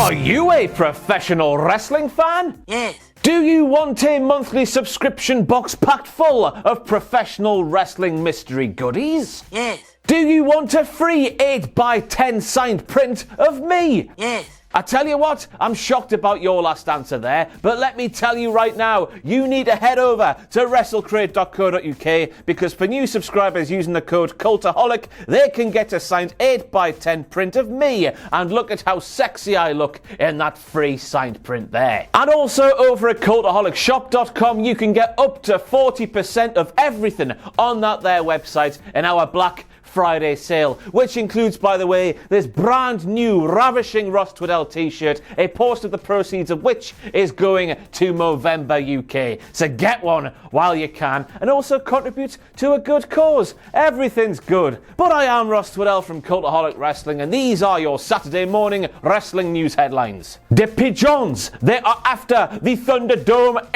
Are you a professional wrestling fan? Yes. Do you want a monthly subscription box packed full of professional wrestling mystery goodies? Yes. Do you want a free 8x10 signed print of me? Yes. I tell you what, I'm shocked about your last answer there, but let me tell you right now, you need to head over to wrestlecrate.co.uk because for new subscribers using the code Cultaholic, they can get a signed 8x10 print of me, and look at how sexy I look in that free signed print there. And also over at cultaholicshop.com, you can get up to 40% of everything on that there website in our Black Friday sale, which includes, by the way, this brand new ravishing Ross Twiddell t-shirt, a portion of the proceeds of which is going to Movember UK. So get one while you can and also contribute to a good cause. Everything's good. But I am Ross Twiddell from Cultaholic Wrestling, and these are your Saturday morning wrestling news headlines. The Pigeons, they are after the ThunderDome.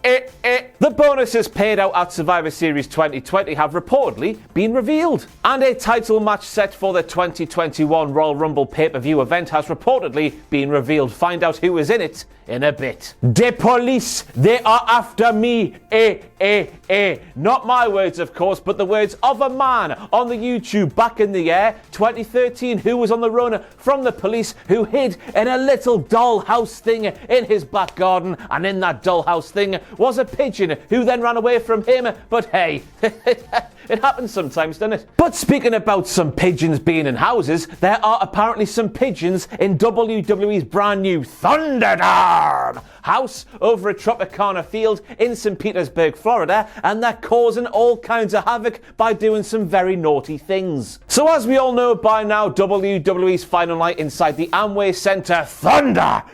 The bonuses paid out at Survivor Series 2020 have reportedly been revealed. And a title match set for the 2021 Royal Rumble pay-per-view event has reportedly been revealed. Find out who is in it in a bit. The police, they are after me. Not my words, of course, but the words of a man on the YouTube back in the year 2013 who was on the run from the police, who hid in a little dollhouse thing in his back garden, and in that dollhouse thing was a pigeon who then ran away from him. But hey, it happens sometimes, doesn't it? But speaking about some pigeons being in houses, there are apparently some pigeons in WWE's brand new ThunderDome house over at Tropicana Field in St Petersburg, Florida, and they're causing all kinds of havoc by doing some very naughty things. So as we all know by now, WWE's final night inside the Amway Center ThunderDome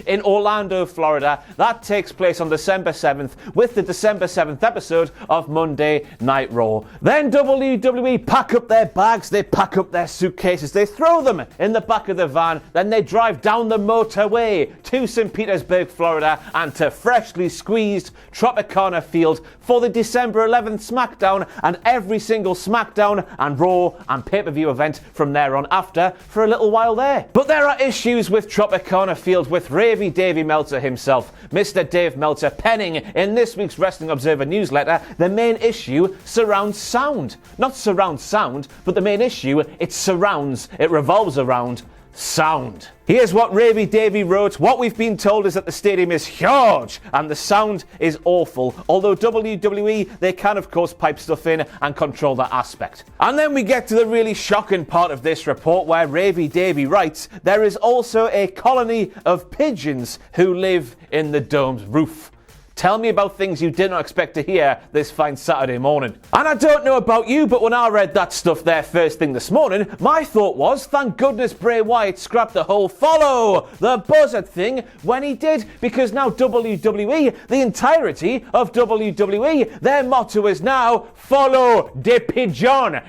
in Orlando, Florida, that takes place on December 7th with the December 7th episode of Monday Night Raw. Then WWE pack up their bags, they pack up their suitcases, they throw them in the back of the van, then they drive down the motorway to St Petersburg, Florida, and to freshly squeezed Tropicana Field for the December 11th SmackDown and every single SmackDown and Raw and pay-per-view event from there on after for a little while there. But there are issues with Tropicana Field with Ravy Davey Meltzer himself, Mr. Dave Meltzer, penning in this week's Wrestling Observer newsletter, the main issue surrounds sound. Not surround sound, but the main issue, it revolves around sound. Here's what Ravy Davey wrote. What we've been told is that the stadium is huge and the sound is awful. Although WWE, they can of course pipe stuff in and control that aspect. And then we get to the really shocking part of this report where Ravy Davey writes, there is also a colony of pigeons who live in the dome's roof. Tell me about things you did not expect to hear this fine Saturday morning. And I don't know about you, but when I read that stuff there first thing this morning, my thought was, thank goodness Bray Wyatt scrapped the whole follow the buzzard thing when he did, because now WWE, the entirety of WWE, their motto is now, follow the pigeon.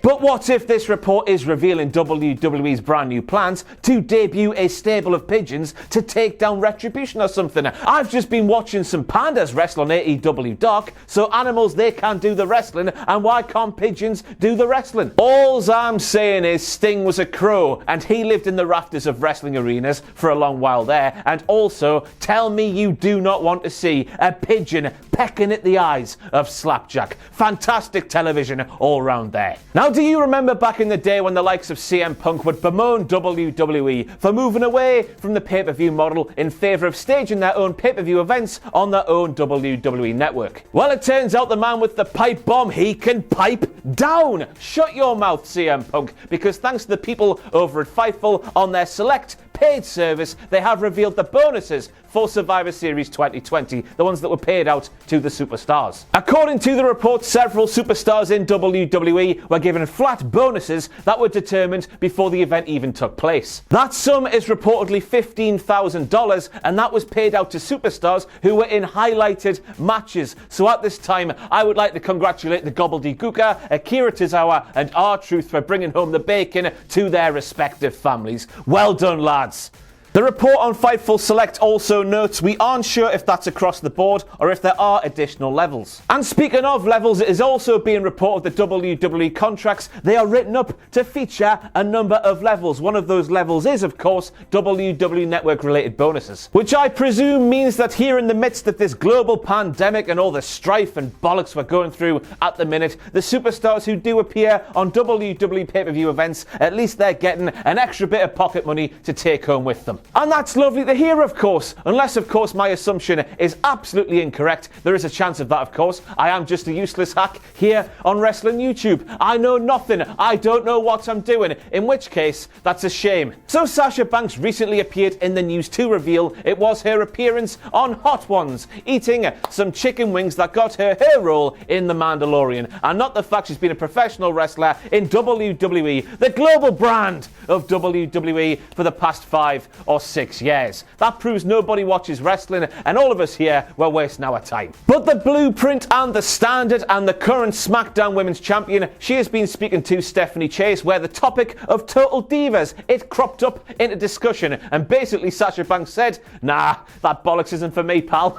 But what if this report is revealing WWE's brand new plans to debut a stable of pigeons to take down Retribution or something? I've just been watching some pandas wrestle on AEW Dark, so animals, they can do the wrestling, and why can't pigeons do the wrestling? All I'm saying is Sting was a crow, and he lived in the rafters of wrestling arenas for a long while there, and also, tell me you do not want to see a pigeon pecking at the eyes of Slapjack. Fantastic television all round there. Now, do you remember back in the day when the likes of CM Punk would bemoan WWE for moving away from the pay-per-view model in favour of staging their own pay-per-view events on their own WWE network? Well, it turns out the man with the pipe bomb, he can pipe down. Shut your mouth, CM Punk, because thanks to the people over at Fightful on their select paid service, they have revealed the bonuses for Survivor Series 2020, the ones that were paid out to the superstars. According to the report, several superstars in WWE were given flat bonuses that were determined before the event even took place. That sum is reportedly $15,000, and that was paid out to superstars who were in highlighted matches. So at this time, I would like to congratulate the Gobbledygooker, Akira Tozawa, and R-Truth for bringing home the bacon to their respective families. Well done, lads. The report on Fightful Select also notes we aren't sure if that's across the board or if there are additional levels. And speaking of levels, it is also being reported that WWE contracts, they are written up to feature a number of levels. One of those levels is, of course, WWE Network related bonuses, which I presume means that here in the midst of this global pandemic and all the strife and bollocks we're going through at the minute, the superstars who do appear on WWE pay-per-view events, at least they're getting an extra bit of pocket money to take home with them. And that's lovely to hear, of course, unless, of course, my assumption is absolutely incorrect. There is a chance of that, of course. I am just a useless hack here on Wrestling YouTube. I know nothing. I don't know what I'm doing, in which case, that's a shame. So Sasha Banks recently appeared in the news to reveal it was her appearance on Hot Ones, eating some chicken wings that got her role in The Mandalorian, and not the fact she's been a professional wrestler in WWE, the global brand of WWE, for the past 5 or 6 years. That proves nobody watches wrestling, and all of us here, we're wasting our time. But the blueprint and the standard and the current SmackDown Women's Champion, she has been speaking to Stephanie Chase, where the topic of Total Divas, it cropped up into discussion, and basically Sasha Banks said, nah, that bollocks isn't for me, pal.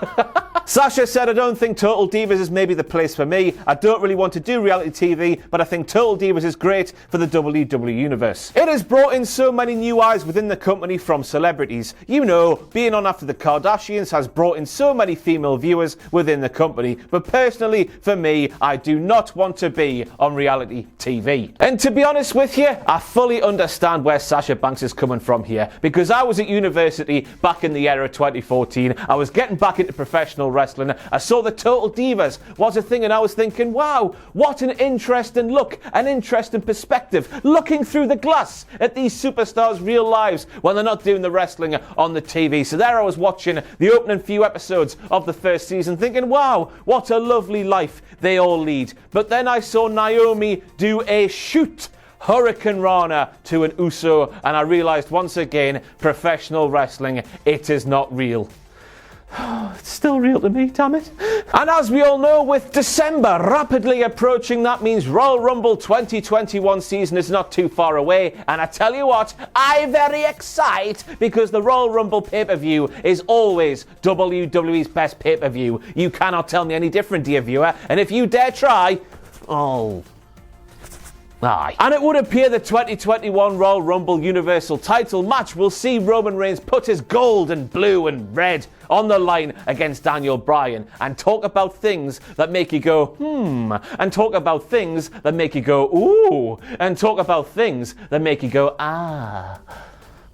Sasha said, I don't think Total Divas is maybe the place for me. I don't really want to do reality TV, but I think Total Divas is great for the WWE universe. It has brought in so many new eyes within the company from celebrities. You know, being on after the Kardashians has brought in so many female viewers within the company. But personally, for me, I do not want to be on reality TV. And to be honest with you, I fully understand where Sasha Banks is coming from here, because I was at university back in the era of 2014. I was getting back into professional wrestling. I saw the Total Divas was a thing, and I was thinking, wow, what an interesting look, an interesting perspective, looking through the glass at these superstars' real lives when they're not doing the wrestling on the TV. So there I was watching the opening few episodes of the first season thinking, wow, what a lovely life they all lead. But then I saw Naomi do a shoot Hurricane Rana to an Uso, and I realised once again, professional wrestling, it is not real. It's still real to me, damn it. And as we all know, with December rapidly approaching, that means Royal Rumble 2021 season is not too far away. And I tell you what, I'm very excited, because the Royal Rumble pay-per-view is always WWE's best pay-per-view. You cannot tell me any different, dear viewer. And if you dare try, oh... aye. And it would appear the 2021 Royal Rumble Universal title match will see Roman Reigns put his gold and blue and red on the line against Daniel Bryan, and talk about things that make you go, and talk about things that make you go, ooh, and talk about things that make you go, ah.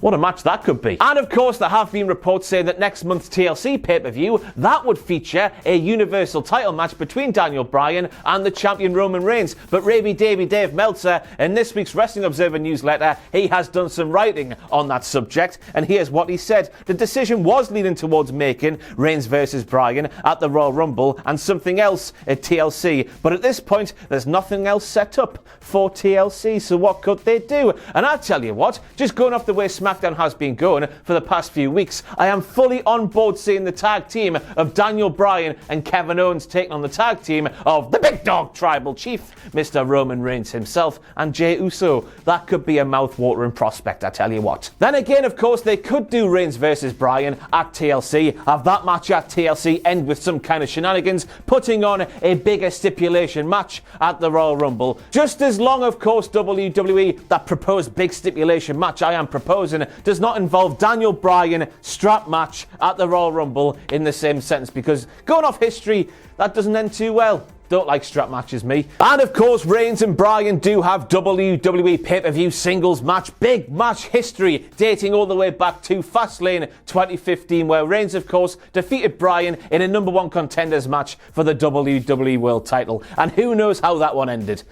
What a match that could be. And of course, there have been reports saying that next month's TLC pay-per-view, that would feature a Universal title match between Daniel Bryan and the champion Roman Reigns. But Ravy Davey Dave Meltzer, in this week's Wrestling Observer newsletter, he has done some writing on that subject, and here's what he said. The decision was leaning towards making Reigns versus Bryan at the Royal Rumble and something else at TLC. But at this point, there's nothing else set up for TLC, so what could they do? And I tell you what, just going off the way SmackDown has been going for the past few weeks, I am fully on board seeing the tag team of Daniel Bryan and Kevin Owens taking on the tag team of the Big Dog Tribal Chief, Mr. Roman Reigns himself, and Jey Uso. That could be a mouth-watering prospect, I tell you what. Then again, of course, they could do Reigns versus Bryan at TLC, have that match at TLC end with some kind of shenanigans, putting on a bigger stipulation match at the Royal Rumble. Just as long, of course, WWE, that proposed big stipulation match I am proposing, does not involve Daniel Bryan strap match at the Royal Rumble in the same sentence, because going off history, that doesn't end too well. Don't like strap matches, me. And of course, Reigns and Bryan do have WWE pay-per-view singles match, big match history, dating all the way back to Fastlane 2015, where Reigns, of course, defeated Bryan in a number one contenders match for the WWE World title. And who knows how that one ended.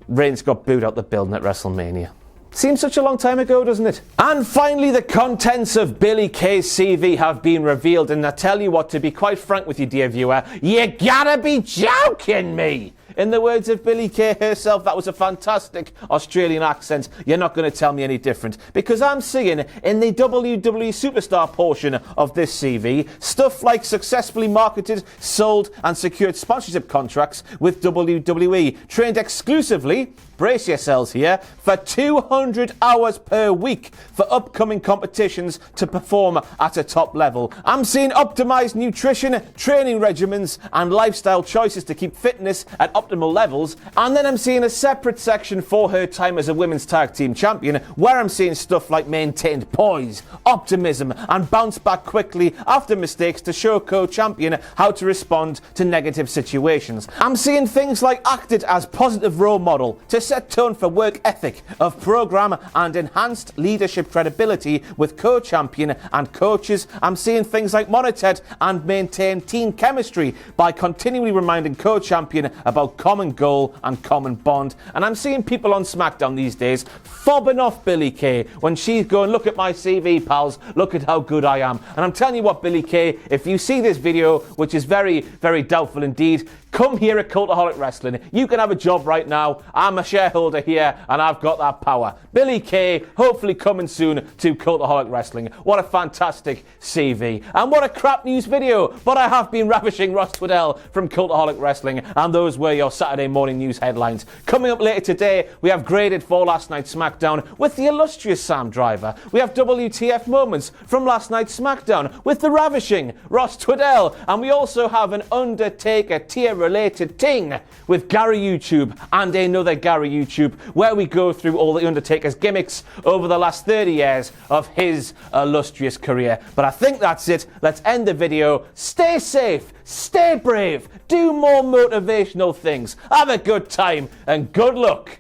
Reigns got booed out the building at WrestleMania. Seems such a long time ago, doesn't it? And finally, the contents of Billie Kay's CV have been revealed, and I tell you what, to be quite frank with you, dear viewer, you gotta be joking me! In the words of Billie Kay herself, that was a fantastic Australian accent. You're not going to tell me any different. Because I'm seeing in the WWE Superstar portion of this CV stuff like successfully marketed, sold and secured sponsorship contracts with WWE, trained exclusively, brace yourselves here, for 200 hours per week for upcoming competitions to perform at a top level. I'm seeing optimized nutrition, training regimens and lifestyle choices to keep fitness at optimal levels, and then I'm seeing a separate section for her time as a women's tag team champion where I'm seeing stuff like maintained poise, optimism and bounce back quickly after mistakes to show co-champion how to respond to negative situations. I'm seeing things like acted as positive role model to set tone for work ethic of program and enhanced leadership credibility with co-champion and coaches. I'm seeing things like monitored and maintain team chemistry by continually reminding co-champion about common goal and common bond. And I'm seeing people on SmackDown these days fobbing off Billie Kay when she's going, look at my CV, pals, look at how good I am. And I'm telling you what, Billie Kay, if you see this video, which is very, very doubtful indeed, come here at Cultaholic Wrestling. You can have a job right now. I'm a shareholder here and I've got that power. Billie Kay, hopefully coming soon to Cultaholic Wrestling. What a fantastic CV. And what a crap news video. But I have been ravishing Ross Twiddell from Cultaholic Wrestling, and those were your Saturday morning news headlines. Coming up later today, we have graded for last night's SmackDown with the illustrious Sam Driver. We have WTF moments from last night's SmackDown with the ravishing Ross Twiddell. And we also have an Undertaker tier-related ting with Gary YouTube and another Gary YouTube, where we go through all the Undertaker's gimmicks over the last 30 years of his illustrious career. But I think that's it. Let's end the video. Stay safe, stay brave, do more motivational things, have a good time, and good luck.